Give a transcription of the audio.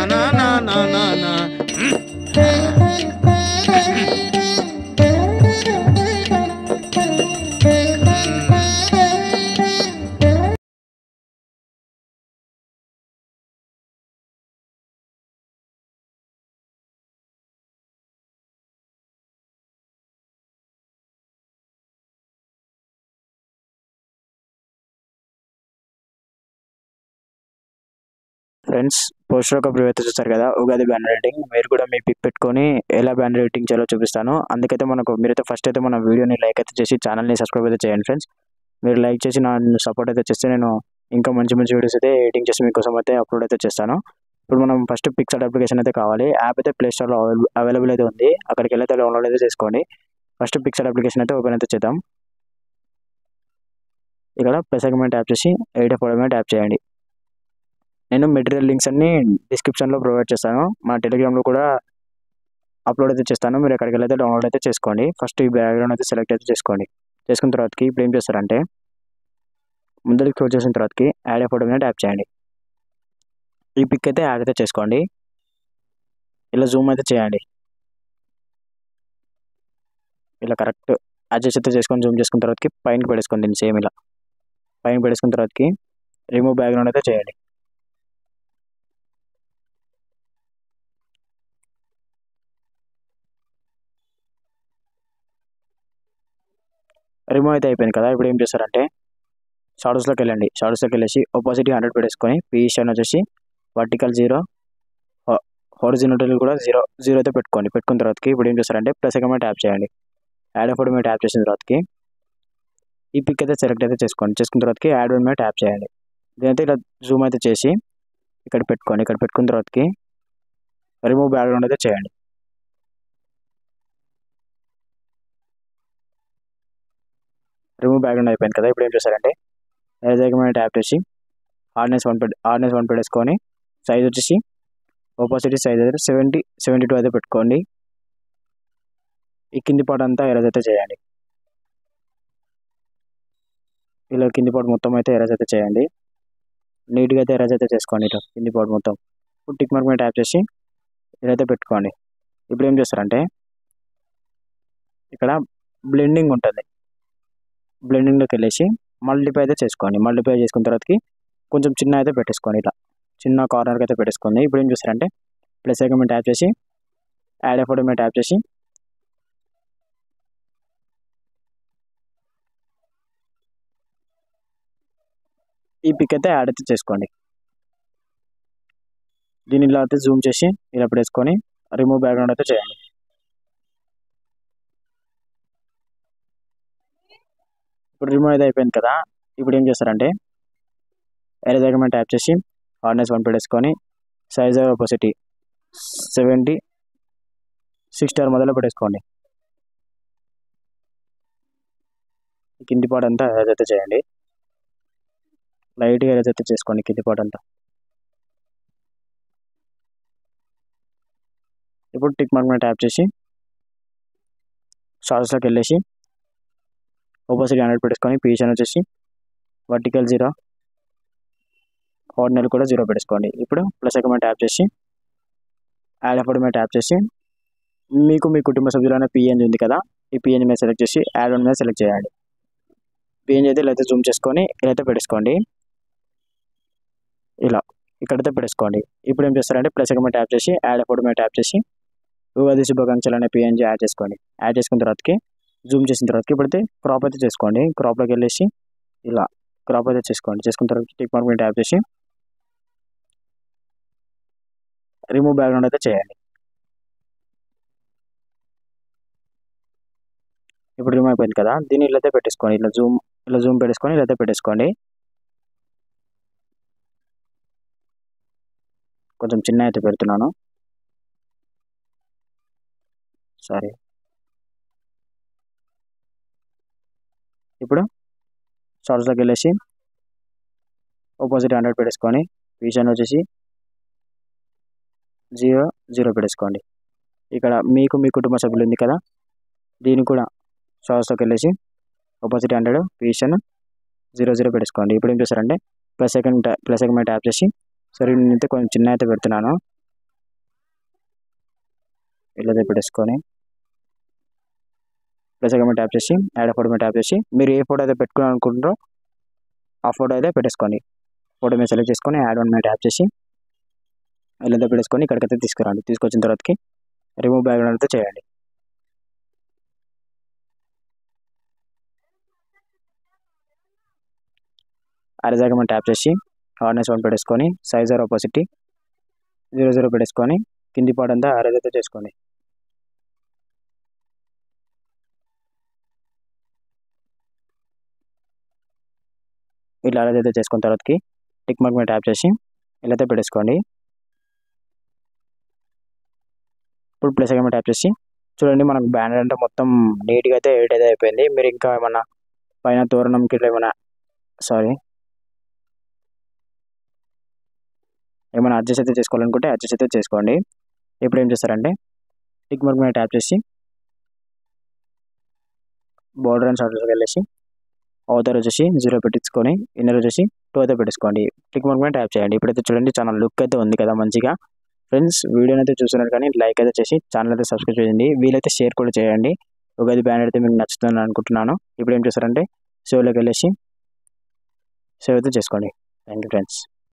నా నా నా నా నా. ఫ్రెండ్స్, పోస్టర్ ఒక ప్రివ్యూ అయితే చూస్తారు కదా, ఉగాది బ్యానర్ రేటింగ్. మీరు కూడా మీ పిక్ పెట్టుకొని ఎలా బ్యానర్ రేటింగ్ చేయాలో చూపిస్తాను. అందుకైతే మీరైతే ఫస్ట్ అయితే మన వీడియోని లైక్ అయితే చేసి ఛానల్ని సబ్స్క్రైబ్ అయితే చేయండి ఫ్రెండ్స్. మీరు లైక్ చేసి నన్ను సపోర్ట్ అయితే చేస్తే నేను ఇంకా మంచి మంచి వీడియోస్ అయితే ఎడిటింగ్ చేసి మీకోసం అయితే అప్లోడ్ అయితే చేస్తాను. ఇప్పుడు మనం ఫస్ట్ పిక్సార్ట్ అప్లికేషన్ అయితే కావాలి. యాప్ అయితే ప్లే స్టోర్లో అవైలబుల్ అయితే ఉంది. అక్కడికి వెళ్ళి అయితే డౌన్లోడ్ అయితే చేసుకోండి. ఫస్ట్ పిక్సార్ట్ అప్లికేషన్ అయితే ఓపెన్ అయితే చేద్దాం. ఇక్కడ ప్లస్ సెగ్మెంట్ ట్యాప్ చేసి ఎడిట్ ఫోటో మీద ట్యాప్ చేయండి. నేను మెటీరియల్ లింక్స్ అన్ని డిస్క్రిప్షన్లో ప్రొవైడ్ చేస్తాను. మా టెలిగ్రామ్లో కూడా అప్లోడ్ అయితే చేస్తాను. మీరు ఎక్కడికి వెళ్ళి డౌన్లోడ్ అయితే చేసుకోండి. ఫస్ట్ ఈ బ్యాక్గ్రౌండ్ అయితే సెలెక్ట్ అయితే చేసుకోండి. చేసుకున్న తర్వాతకి ఇప్పుడు ఏం చేస్తారంటే ముందరికి క్లోజ్ చేసిన తర్వాతకి యాడ్ ఏ ఫోటో మీద ట్యాప్ చేయండి. ఈ పిక్ అయితే యాడ్ అయితే చేసుకోండి. ఇలా జూమ్ అయితే చేయండి. ఇలా కరెక్ట్ అడ్జస్ట్ అయితే చేసుకొని జూమ్ చేసుకున్న తర్వాతకి పైనకి పెట్టేసుకోండి. దీన్ని సేమ్ ఇలా పైన పెట్టేసుకున్న తర్వాతకి రిమూవ్ బ్యాక్గ్రౌండ్ అయితే చేయండి. రిమూవ్ అయితే అయిపోయింది కదా. ఇప్పుడు ఏం చేస్తారంటే షాడోస్లోకి వెళ్ళండి. షాడోస్లోకి వెళ్ళేసి ఒపాసిటీ 100 పెట్టేసుకొని పొజిషన్ వచ్చేసి వర్టికల్ 0, హారిజాంటల్ కూడా 0 అయితే పెట్టుకోండి. పెట్టుకున్న తర్వాతకి ఇప్పుడు ఏం చేస్తారంటే ప్లస్ సెగ్మెంట్ ట్యాప్ చేయండి. యాడ్ ఫోటో మీద ట్యాప్ చేసిన తర్వాతకి ఈ పిక్ అయితే సెలెక్ట్ అయితే చేసుకోండి. చేసుకున్న తర్వాతకి యాడ్ వన్ మీద ట్యాప్ చేయండి. దీనైతే ఇలా జూమ్ అయితే చేసి ఇక్కడ పెట్టుకోండి. ఇక్కడ పెట్టుకున్న తర్వాతకి రిమూవ్ బ్యాక్గ్రౌండ్ అయితే చేయండి. రిమూవ్ బ్యాక్గ్రౌండ్ అయిపోయింది కదా. ఇప్పుడు ఏం చేస్తారంటే మీద ట్యాప్ చేసి హార్డ్నెస్ 1 పెట్టేసుకొని సైజ్ వచ్చేసి ఒపాసిటీ సైజ్ అయితే 72 అయితే పెట్టుకోండి. ఈ కింది పార్ట్ అంతా ఎరేజ్ అయితే చేయండి. ఇలా కింది పార్ట్ మొత్తం అయితే ఎరేజ్ అయితే చేయండి. నీట్గా అయితే ఎరేజ్ అయితే చేసుకోండి. ఇటు కింది పార్ట్ మొత్తం ఇప్పుడు టిక్ మార్క్ మీద ట్యాప్ చేసి ఇదైతే పెట్టుకోండి. ఇప్పుడు ఏం చేస్తారంటే ఇక్కడ బ్లెండింగ్ ఉంటుంది. బ్లెండింగ్లోకి వెళ్ళేసి మల్టిప్లై అయితే చేసుకోండి. మల్టిప్లై చేసుకున్న తర్వాతకి కొంచెం చిన్న అయితే పెట్టేసుకోండి. ఇట్లా చిన్న కార్నర్కి అయితే పెట్టేసుకోండి. ఇప్పుడు ఏం చేస్తారంటే ప్లస్ ఐకాన్ మీద ట్యాప్ చేసి యాడ్ ఫోటో మీద ట్యాప్ చేసి ఈ పిక్ అయితే యాడ్ అయితే చేసుకోండి. దీన్ని ఇలా అయితే జూమ్ చేసి ఇలా పెట్టేసుకొని రిమూవ్ బ్యాక్గ్రౌండ్ అయితే చేయండి. ఇప్పుడు రిమూవ్ అయితే అయిపోయింది కదా. ఇప్పుడు ఏం చేస్తారంటే ఎరేజ్ ఐకాన్ మీద ట్యాప్ చేసి హార్డ్నెస్ 1 పెట్టేసుకొని సైజ్ ఒపాసిటీ 76 మొదలు పెట్టేసుకోండి. కింది పార్ట్ అంతా ఎరేజ్ అయితే చేయండి. లైట్గా ఎరేజ్ అయితే చేసుకోండి కింది పార్ట్ అంతా. ఇప్పుడు టిక్ మార్క్ మీద ట్యాప్ చేసి షార్ట్స్లోకి వెళ్ళేసి ఒపాసిటీ 100 పెట్టేసుకొని పొజిషన్ వచ్చేసి వర్టికల్ 0, హార్డ్నెల్ కూడా 0 పెట్టేసుకోండి. ఇప్పుడు ప్లస్ ఐకాన్ మీద ట్యాప్ చేసి యాడ్ ఫోటో మీద ట్యాప్ చేసి మీకు మీ కుటుంబ సభ్యులైన పిఎన్జీ ఉంది కదా, ఈ పిఎన్జీ మీద సెలెక్ట్ చేసి యాడ్ వన్ మీద సెలెక్ట్ చేయండి. పిఎన్జీ అయితే ఇలా అయితే జూమ్ చేసుకొని ఇలా అయితే పెట్టేసుకోండి. ఇలా ఇక్కడైతే పెట్టేసుకోండి. ఇప్పుడు ఏం చేస్తారంటే ప్లస్ ఐకాన్ మీద ట్యాప్ చేసి యాడ్ ఫోటో మీద ట్యాప్ చేసి ఉగాది శుభాకాంక్షలు అనే పిఎన్జీ యాడ్ చేసుకోండి. యాడ్ చేసుకున్న తర్వాతకి జూమ్ చేసిన తర్వాతకి ఇప్పుడైతే క్రాప్ అయితే చేసుకోండి. క్రాప్లోకి వెళ్ళేసి ఇలా క్రాప్ అయితే చేసుకోండి. చేసుకున్న తర్వాత టిక్ మార్క్ మీద ట్యాప్ చేసి రిమూవ్ బ్యాక్గ్రౌండ్ అయితే చేయండి. ఇప్పుడు రిమూవ్ అయిపోయింది కదా. దీన్ని ఇలా అయితే పెట్టేసుకోండి. ఇలా జూమ్ పెట్టేసుకొని ఇలా అయితే పెట్టేసుకోండి. కొంచెం చిన్న అయితే పెడుతున్నాను, సారీ. ఇప్పుడు షార్ట్స్లోకి వెళ్ళేసి ఆపోజిట్ 100 పెట్టేసుకొని పొజిషన్ వచ్చేసి 0 పెట్టేసుకోండి. ఇక్కడ మీకు మీ కుటుంబ సభ్యులు ఉంది కదా, దీన్ని కూడా షార్ట్స్లోకి వెళ్ళేసి ఆపోజిట్ 100 పొజిషన్ 0 పెట్టేసుకోండి. ఇప్పుడు ఏం చేస్తారంటే ప్లస్ సెకండ్ మీద ట్యాప్ చేసి సరే నేనైతే కొంచెం చిన్న అయితే పెడుతున్నాను. ఇలా అయితే పెట్టేసుకొని ప్లస్ ఐకాన్ మీద ట్యాప్ చేసి యాడ్ ఫోటో మీద ట్యాప్ చేసి మీరు ఏ ఫోటో అయితే పెట్టుకోవాలి అనుకుంటారో ఆ ఫోటో అయితే పెట్టేసుకోండి. ఫోటో మీద సెలెక్ట్ చేసుకొని యాడ్ వన్ మీద ట్యాప్ చేసి ఇలా అయితే పెట్టేసుకొని ఇక్కడికైతే తీసుకురండి. తీసుకొచ్చిన తర్వాతకి రిమూవ్ బ్యాక్గ్రౌండ్ అయితే చేయండి. అరేంజ్ ఐకాన్ మీద ట్యాప్ చేసి హార్డ్నెస్ 1 పెట్టేసుకొని సైజ్ ఆర్ ఆపోసిటీ 00 పెట్టేసుకొని కింది పార్ట్ అంతా అరేంజ్ అయితే చేసుకోండి. ఇట్లా అరేంజ్ అయితే చేసుకున్న తర్వాతకి టిక్ మార్క్ మీద ట్యాప్ చేసి ఇలా అయితే పెట్టేసుకోండి. ఇప్పుడు ప్లస్ ఐకాన్ మీద ట్యాప్ చేసి చూడండి మనకు బ్యానర్ అంటే మొత్తం నీట్గా అయితే ఎడిట్ అయితే అయిపోయింది. మీరు ఇంకా ఏమన్నా పైన తోరణంకి ఇట్లా ఏమైనా అడ్జస్ట్ అయితే చేసుకోవాలనుకుంటే అడ్జస్ట్ అయితే చేసుకోండి. ఇప్పుడు ఏం చేస్తారంటే టిక్ మార్క్ మీద ట్యాప్ చేసి బోర్డర్ అండ్ షార్ట్స్కి వెళ్ళేసి అవుటర్ వచ్చేసి 0 పెట్టించుకొని ఇన్నర్ వచ్చేసి 2 అయితే పెట్టేసుకోండి. టిక్ మార్క్ మీద ట్యాప్ చేయండి. ఇప్పుడైతే చూడండి చాలా లుక్ అయితే ఉంది కదా మంచిగా. ఫ్రెండ్స్ వీడియోని అయితే చూస్తున్నారు కానీ లైక్ అయితే చేసి ఛానల్ అయితే సబ్స్క్రైబ్ చేయండి. వీలైతే షేర్ కూడా చేయండి. ఉగాది బ్యానర్ అయితే మీకు నచ్చుతుందని అనుకుంటున్నాను. ఇప్పుడు ఏం చేస్తారంటే సేవ్లోకి వెళ్ళేసి సేవ్ అయితే చేసుకోండి. Thank you friends.